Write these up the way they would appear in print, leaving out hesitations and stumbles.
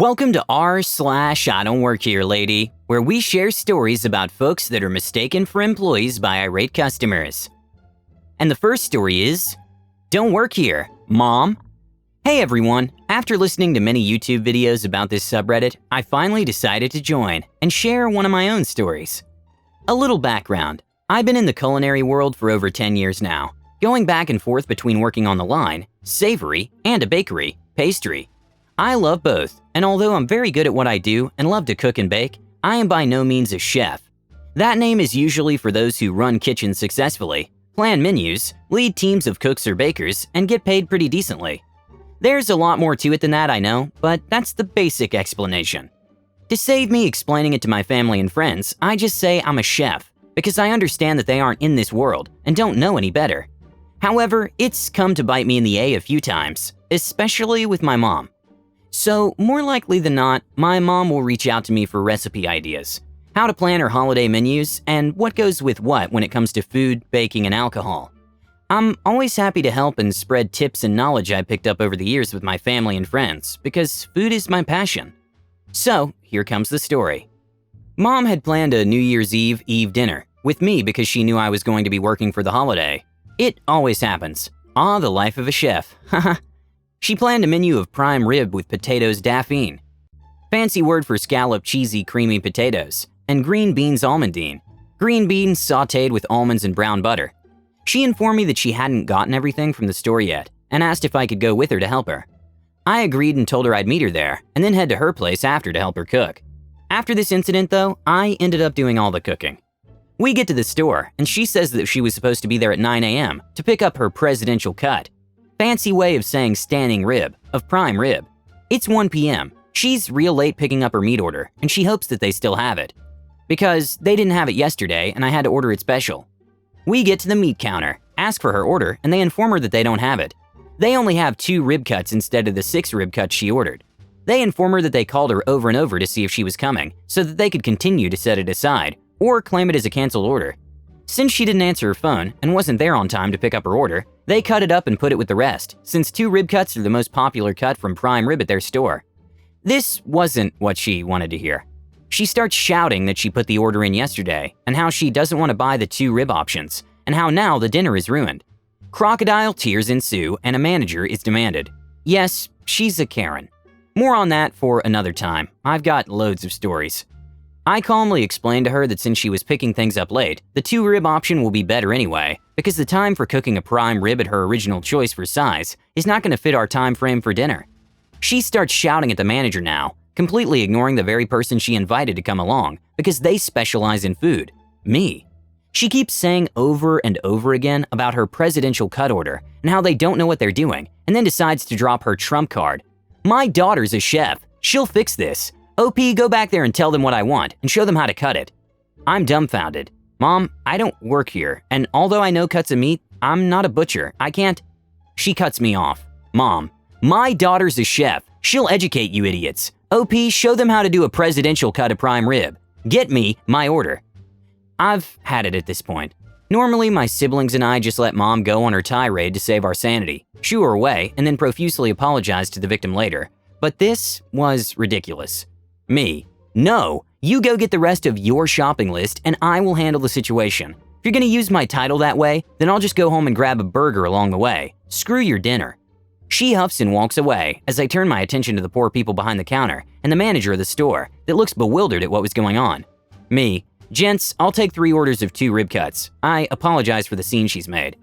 Welcome to r/IDontWorkHereLady, where we share stories about folks that are mistaken for employees by irate customers. And the first story is, Don't Work Here, Mom. Hey everyone, after listening to many YouTube videos about this subreddit, I finally decided to join and share one of my own stories. A little background. I've been in the culinary world for over 10 years now, going back and forth between working on the line, savory, and a bakery, pastry. I love both, and although I'm very good at what I do and love to cook and bake, I am by no means a chef. That name is usually for those who run kitchens successfully, plan menus, lead teams of cooks or bakers, and get paid pretty decently. There's a lot more to it than that, I know, but that's the basic explanation. To save me explaining it to my family and friends, I just say I'm a chef, because I understand that they aren't in this world and don't know any better. However, it's come to bite me in the a few times, especially with my mom. So, more likely than not, my mom will reach out to me for recipe ideas, how to plan her holiday menus, and what goes with what when it comes to food, baking, and alcohol. I'm always happy to help and spread tips and knowledge I picked up over the years with my family and friends, because food is my passion. So, here comes the story. Mom had planned a New Year's Eve dinner with me because she knew I was going to be working for the holiday. It always happens. Ah, the life of a chef. Haha. She planned a menu of prime rib with potatoes daphine, fancy word for scalloped cheesy creamy potatoes, and green beans almondine, green beans sautéed with almonds and brown butter. She informed me that she hadn't gotten everything from the store yet and asked if I could go with her to help her. I agreed and told her I'd meet her there and then head to her place after to help her cook. After this incident though, I ended up doing all the cooking. We get to the store and she says that she was supposed to be there at 9 a.m. to pick up her presidential cut. Fancy way of saying standing rib, of prime rib. It's 1 p.m. She's real late picking up her meat order, and she hopes that they still have it. Because they didn't have it yesterday, and I had to order it special. We get to the meat counter, ask for her order, and they inform her that they don't have it. They only have 2 rib cuts instead of the 6 rib cuts she ordered. They inform her that they called her over and over to see if she was coming, so that they could continue to set it aside, or claim it as a canceled order. Since she didn't answer her phone and wasn't there on time to pick up her order, they cut it up and put it with the rest, since 2 rib cuts are the most popular cut from prime rib at their store. This wasn't what she wanted to hear. She starts shouting that she put the order in yesterday, and how she doesn't want to buy the 2 rib options, and how now the dinner is ruined. Crocodile tears ensue and a manager is demanded. Yes, she's a Karen. More on that for another time. I've got loads of stories. I calmly explained to her that since she was picking things up late, the 2 rib option will be better anyway, because the time for cooking a prime rib at her original choice for size is not going to fit our time frame for dinner. She starts shouting at the manager now, completely ignoring the very person she invited to come along, because they specialize in food, me. She keeps saying over and over again about her presidential cut order and how they don't know what they're doing, and then decides to drop her trump card. My daughter's a chef. She'll fix this. OP, go back there and tell them what I want and show them how to cut it. I'm dumbfounded. Mom, I don't work here, and although I know cuts of meat, I'm not a butcher. I can't. She cuts me off. Mom, my daughter's a chef. She'll educate you idiots. OP, show them how to do a presidential cut of prime rib. Get me my order. I've had it at this point. Normally, my siblings and I just let Mom go on her tirade to save our sanity, shoo her away, and then profusely apologize to the victim later. But this was ridiculous. Me. No, you go get the rest of your shopping list and I will handle the situation. If you're gonna use my title that way, then I'll just go home and grab a burger along the way. Screw your dinner. She huffs and walks away as I turn my attention to the poor people behind the counter and the manager of the store that looks bewildered at what was going on. Me. Gents, I'll take 3 orders of 2 rib cuts. I apologize for the scene she's made.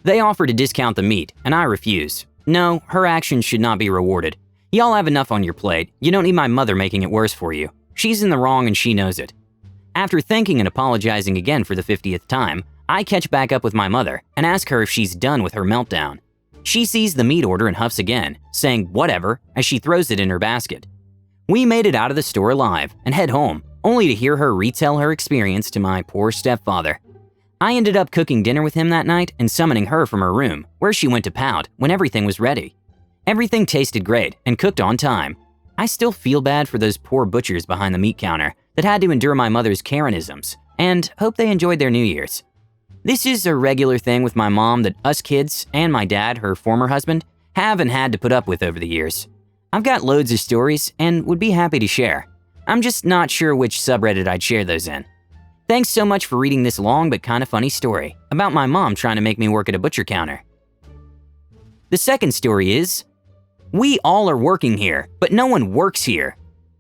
They offer to discount the meat and I refuse. No, her actions should not be rewarded. Y'all have enough on your plate. You don't need my mother making it worse for you. She's in the wrong and she knows it. After thanking and apologizing again for the 50th time, I catch back up with my mother and ask her if she's done with her meltdown. She sees the meat order and huffs again, saying whatever as she throws it in her basket. We made it out of the store alive and head home, only to hear her retell her experience to my poor stepfather. I ended up cooking dinner with him that night and summoning her from her room, where she went to pout when everything was ready. Everything tasted great and cooked on time. I still feel bad for those poor butchers behind the meat counter that had to endure my mother's Karenisms, and hope they enjoyed their New Year's. This is a regular thing with my mom that us kids and my dad, her former husband, have and had to put up with over the years. I've got loads of stories and would be happy to share. I'm just not sure which subreddit I'd share those in. Thanks so much for reading this long but kinda funny story about my mom trying to make me work at a butcher counter. The second story is, we all are working here, but no one works here.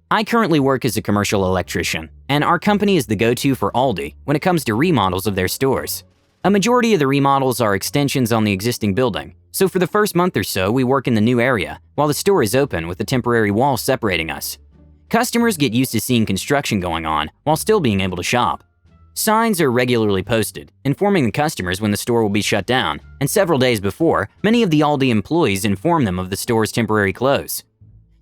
I currently work as a commercial electrician, and our company is the go-to for Aldi when it comes to remodels of their stores. A majority of the remodels are extensions on the existing building, so for the first month or so we work in the new area while the store is open with a temporary wall separating us. Customers get used to seeing construction going on while still being able to shop. Signs are regularly posted, informing the customers when the store will be shut down, and several days before, many of the Aldi employees inform them of the store's temporary close.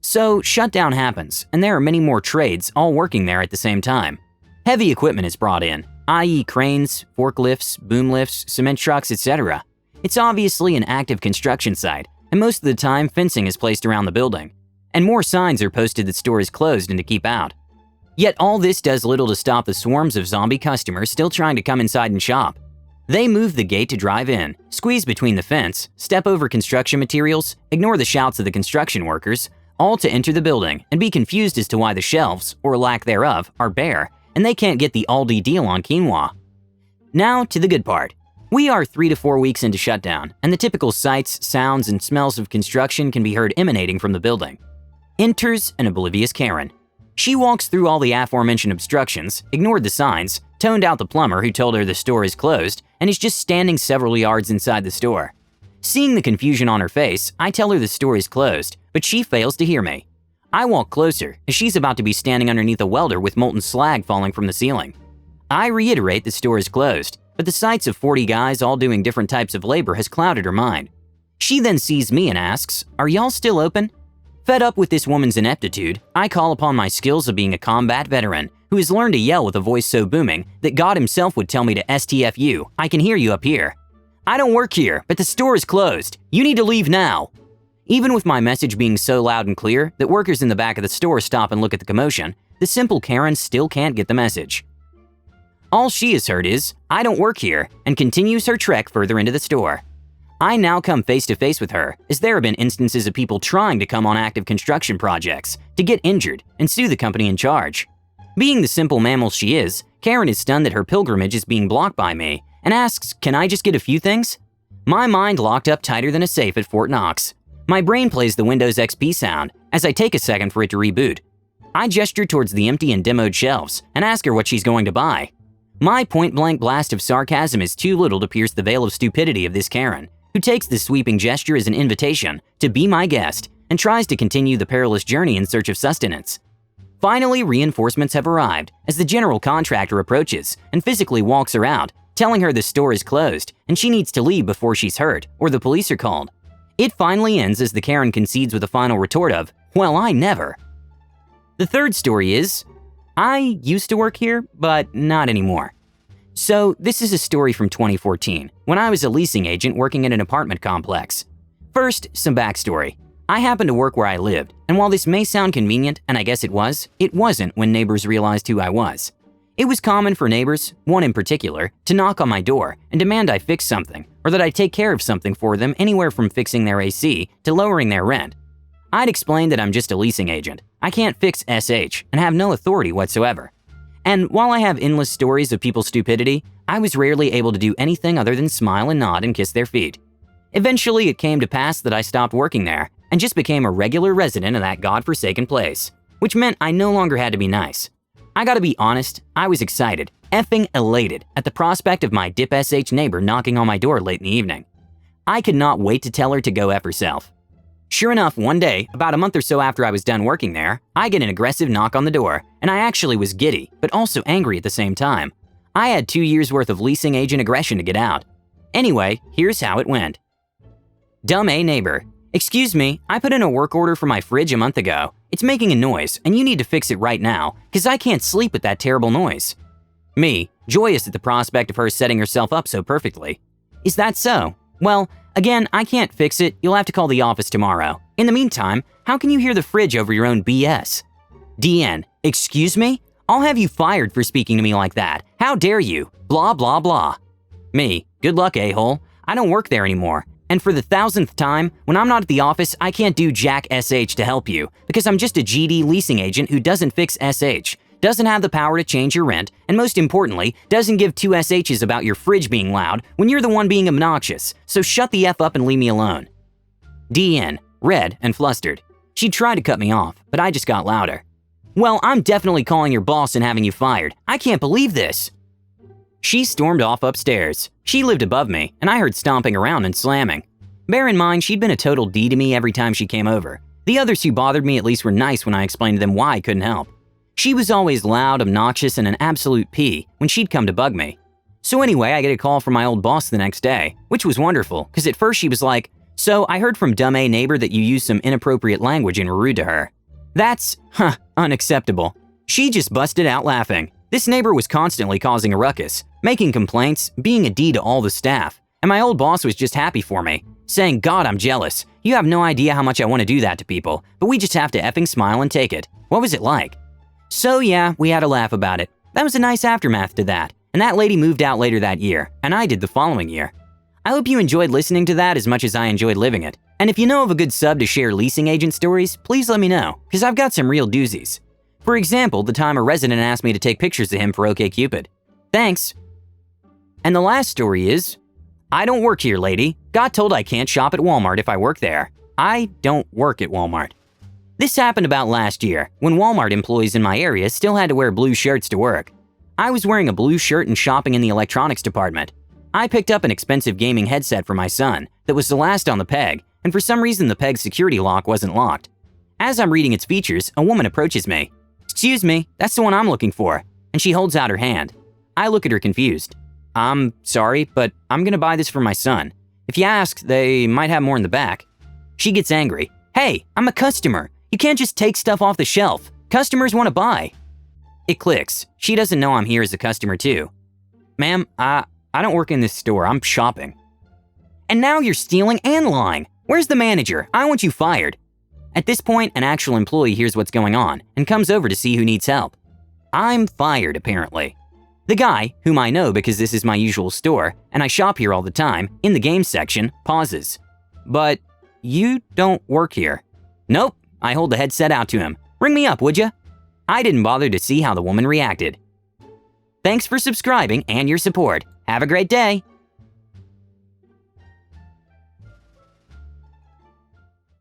So, shutdown happens, and there are many more trades all working there at the same time. Heavy equipment is brought in, i.e. cranes, forklifts, boom lifts, cement trucks, etc. It's obviously an active construction site, and most of the time fencing is placed around the building, and more signs are posted that store is closed and to keep out. Yet all this does little to stop the swarms of zombie customers still trying to come inside and shop. They move the gate to drive in, squeeze between the fence, step over construction materials, ignore the shouts of the construction workers, all to enter the building and be confused as to why the shelves, or lack thereof, are bare, and they can't get the Aldi deal on quinoa. Now to the good part. We are 3 to 4 weeks into shutdown, and the typical sights, sounds, and smells of construction can be heard emanating from the building. Enters an oblivious Karen. She walks through all the aforementioned obstructions, ignored the signs, toned out the plumber who told her the store is closed, and is just standing several yards inside the store. Seeing the confusion on her face, I tell her the store is closed, but she fails to hear me. I walk closer, as she's about to be standing underneath a welder with molten slag falling from the ceiling. I reiterate the store is closed, but the sights of 40 guys all doing different types of labor has clouded her mind. She then sees me and asks, "Are y'all still open?" Fed up with this woman's ineptitude, I call upon my skills of being a combat veteran who has learned to yell with a voice so booming that God himself would tell me to STFU, I can hear you up here. I don't work here, but the store is closed. You need to leave now. Even with my message being so loud and clear that workers in the back of the store stop and look at the commotion, the simple Karen still can't get the message. All she has heard is, "I don't work here," and continues her trek further into the store. I now come face to face with her, as there have been instances of people trying to come on active construction projects to get injured and sue the company in charge. Being the simple mammal she is, Karen is stunned that her pilgrimage is being blocked by me and asks, "Can I just get a few things?" My mind locked up tighter than a safe at Fort Knox. My brain plays the Windows XP sound as I take a second for it to reboot. I gesture towards the empty and demoed shelves and ask her what she's going to buy. My point-blank blast of sarcasm is too little to pierce the veil of stupidity of this Karen, who takes this sweeping gesture as an invitation to be my guest and tries to continue the perilous journey in search of sustenance. Finally, reinforcements have arrived as the general contractor approaches and physically walks her out, telling her the store is closed and she needs to leave before she's hurt or the police are called. It finally ends as the Karen concedes with a final retort of, "Well, I never." The third story is, I used to work here, but not anymore. So this is a story from 2014, when I was a leasing agent working at an apartment complex. First, some backstory. I happened to work where I lived, and while this may sound convenient, and I guess it wasn't when neighbors realized who I was. It was common for neighbors, one in particular, to knock on my door and demand I fix something, or that I take care of something for them, anywhere from fixing their AC to lowering their rent. I'd explain that I'm just a leasing agent. I can't fix SH and have no authority whatsoever. And while I have endless stories of people's stupidity, I was rarely able to do anything other than smile and nod and kiss their feet. Eventually, it came to pass that I stopped working there and just became a regular resident of that godforsaken place, which meant I no longer had to be nice. I gotta be honest, I was excited, effing elated at the prospect of my dip SH neighbor knocking on my door late in the evening. I could not wait to tell her to go F herself. Sure enough, one day, about a month or so after I was done working there, I get an aggressive knock on the door, and I actually was giddy, but also angry at the same time. I had 2 years worth of leasing agent aggression to get out. Anyway, here's how it went. Dumb A neighbor. "Excuse me, I put in a work order for my fridge a month ago. It's making a noise, and you need to fix it right now, cause I can't sleep with that terrible noise." Me, joyous at the prospect of her setting herself up so perfectly. "Is that so? Well, again, I can't fix it. You'll have to call the office tomorrow. In the meantime, how can you hear the fridge over your own BS? DN, excuse me? I'll have you fired for speaking to me like that. How dare you? Blah, blah, blah. Me, good luck, a-hole. I don't work there anymore. And for the 1000th time, when I'm not at the office, I can't do jack SH to help you because I'm just a GD leasing agent who doesn't fix SH, doesn't have the power to change your rent, and most importantly, doesn't give 2 SHs about your fridge being loud when you're the one being obnoxious, so shut the F up and leave me alone. DN, red and flustered. She tried to cut me off, but I just got louder. Well, I'm definitely calling your boss and having you fired. I can't believe this. She stormed off upstairs. She lived above me, and I heard stomping around and slamming. Bear in mind, she'd been a total D to me every time she came over. The others who bothered me at least were nice when I explained to them why I couldn't help. She was always loud, obnoxious, and an absolute P when she'd come to bug me. So anyway, I get a call from my old boss the next day, which was wonderful, because at first she was like, "So I heard from dumb A neighbor that you used some inappropriate language and were rude to her." That's, unacceptable. She just busted out laughing. This neighbor was constantly causing a ruckus, making complaints, being a D to all the staff, and my old boss was just happy for me, saying, "God, I'm jealous. You have no idea how much I want to do that to people, but we just have to effing smile and take it." What was it like? So yeah, we had a laugh about it. That was a nice aftermath to that, and that lady moved out later that year, and I did the following year. I hope you enjoyed listening to that as much as I enjoyed living it. And if you know of a good sub to share leasing agent stories, please let me know, because I've got some real doozies. For example, the time a resident asked me to take pictures of him for OkCupid. Thanks. And the last story is, I don't work here, lady. Got told I can't shop at Walmart if I work there. I don't work at Walmart. This happened about last year, when Walmart employees in my area still had to wear blue shirts to work. I was wearing a blue shirt and shopping in the electronics department. I picked up an expensive gaming headset for my son that was the last on the peg, and for some reason the peg's security lock wasn't locked. As I'm reading its features, a woman approaches me. "Excuse me, that's the one I'm looking for," and she holds out her hand. I look at her confused. "I'm sorry, but I'm gonna buy this for my son. If you ask, they might have more in the back." She gets angry. "Hey, I'm a customer. You can't just take stuff off the shelf. Customers want to buy." It clicks. She doesn't know I'm here as a customer too. "Ma'am, I don't work in this store. I'm shopping." "And now you're stealing and lying. Where's the manager? I want you fired." At this point, an actual employee hears what's going on and comes over to see who needs help. I'm fired, apparently. The guy, whom I know because this is my usual store and I shop here all the time, in the games section, pauses. "But you don't work here." "Nope." I hold the headset out to him. "Ring me up, would ya?" I didn't bother to see how the woman reacted. Thanks for subscribing and your support. Have a great day.